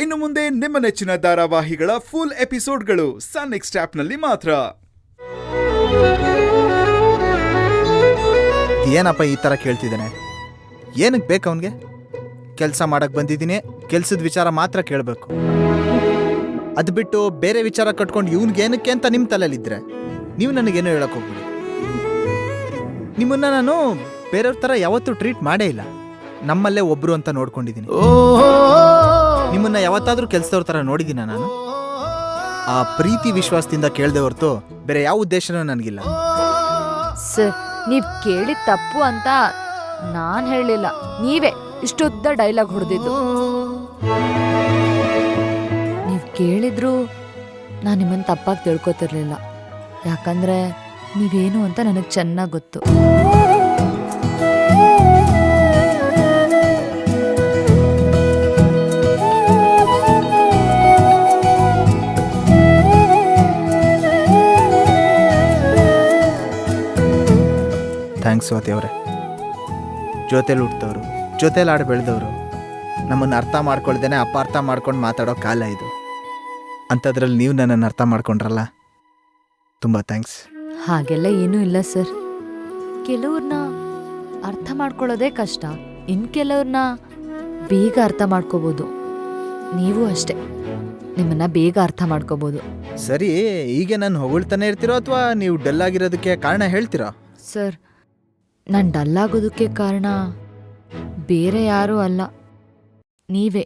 ಇನ್ನು ಮುಂದೆ ನಿಮ್ಮ ನೆಚ್ಚಿನ ಧಾರಾವಾಹಿಗಳ ಫುಲ್ ಎಪಿಸೋಡ್ಗಳು ಸನ್ ನೆಕ್ಸ್ಟ್ ಆಪ್ನಲ್ಲಿ ಮಾತ್ರ. ಏನಪ್ಪ ಈ ಥರ ಕೇಳ್ತಿದ್ದಾನೆ? ಏನಕ್ಕೆ ಬೇಕು ಅವನಿಗೆ? ಕೆಲಸ ಮಾಡಕ್ಕೆ ಬಂದಿದ್ದೀನಿ, ಕೆಲಸದ ವಿಚಾರ ಮಾತ್ರ ಕೇಳಬೇಕು. ಅದು ಬಿಟ್ಟು ಬೇರೆ ವಿಚಾರ ಕಟ್ಕೊಂಡು ಇವ್ನಿಗೆ ಏನಕ್ಕೆ ಅಂತ ನಿಮ್ಮ ತಲೆಯಲ್ಲಿದ್ದರೆ ನೀವು ನನಗೇನೋ ಹೇಳಕ್ಕೆ ಹೋಗ್ಬಿಡಿ. ನಿಮ್ಮನ್ನು ನಾನು ಬೇರೆಯವ್ರ ಥರ ಯಾವತ್ತೂ ಟ್ರೀಟ್ ಮಾಡೇ ಇಲ್ಲ. ನಮ್ಮಲ್ಲೇ ಒಬ್ಬರು ಅಂತ ನೋಡ್ಕೊಂಡಿದ್ದೀನಿ. ನಿಮ್ಮನ್ನು ಯಾವತ್ತಾದರೂ ಕೆಲಸದವ್ರ ಥರ ನೋಡಿದ್ದೀನ ನಾನು? ಆ ಪ್ರೀತಿ ವಿಶ್ವಾಸದಿಂದ ಕೇಳದೆ ಹೊರತು ಬೇರೆ ಯಾವ ಉದ್ದೇಶನೂ ನನಗಿಲ್ಲ. ಸರ್, ನೀವ್ ಕೇಳಿದ ತಪ್ಪು ಅಂತ ನಾನ್ ಹೇಳಿಲ್ಲ, ನೀವೇ ಇಷ್ಟುದ್ದ ಡೈಲಾಗ್ ಹೊಡೆದಿದ್ದು. ನೀವ್ ಕೇಳಿದ್ರು ನಾನು ನಿಮ್ಮನ್ನ ತಪ್ಪಾಗಿ ತಿಳ್ಕೊತಿರ್ಲಿಲ್ಲ. ಯಾಕಂದ್ರೆ ನೀವೇನು ಅಂತ ನನಗೆ ಚೆನ್ನಾಗಿ ಗೊತ್ತು. ಥ್ಯಾಂಕ್ಸ್ ಸ್ವಾತಿ ಅವರೇ. ಜೊತೇಲಿ ಹುಟ್ಟಿದವರು, ಜೊತೇಲಿ ಆಡಿ ಬೆಳೆದವರು, ನಮ್ಮನ್ನು ಅರ್ಥ ಮಾಡ್ಕೊಳ್ದೇನೆ ಅಪಾರ್ಥ ಮಾಡ್ಕೊಂಡು ಮಾತಾಡೋ ಕಾಲ ಇದು. ಅಂಥದ್ರಲ್ಲಿ ನೀವು ನನ್ನನ್ನು ಅರ್ಥ ಮಾಡ್ಕೊಂಡ್ರಲ್ಲ, ತುಂಬ ಥ್ಯಾಂಕ್ಸ್. ಹಾಗೆಲ್ಲ ಏನೂ ಇಲ್ಲ ಸರ್. ಕೆಲವ್ರನ್ನ ಅರ್ಥ ಮಾಡ್ಕೊಳ್ಳೋದೇ ಕಷ್ಟ, ಇನ್ನು ಕೆಲವ್ರನ್ನ ಬೇಗ ಅರ್ಥ ಮಾಡ್ಕೋಬೋದು. ನೀವು ಅಷ್ಟೇ, ನಿಮ್ಮನ್ನ ಬೇಗ ಅರ್ಥ ಮಾಡ್ಕೋಬೋದು. ಸರಿ, ಹೀಗೆ ನಾನು ಹೊಗಳ್ತಾನೆ ಇರ್ತೀರೋ ಅಥವಾ ನೀವು ಡಲ್ ಆಗಿರೋದಕ್ಕೆ ಕಾರಣ ಹೇಳ್ತೀರಾ? ಸರ್, ನಾನು ಡಲ್ ಆಗೋದಕ್ಕೆ ಕಾರಣ ಬೇರೆ ಯಾರೂ ಅಲ್ಲ, ನೀವೇ.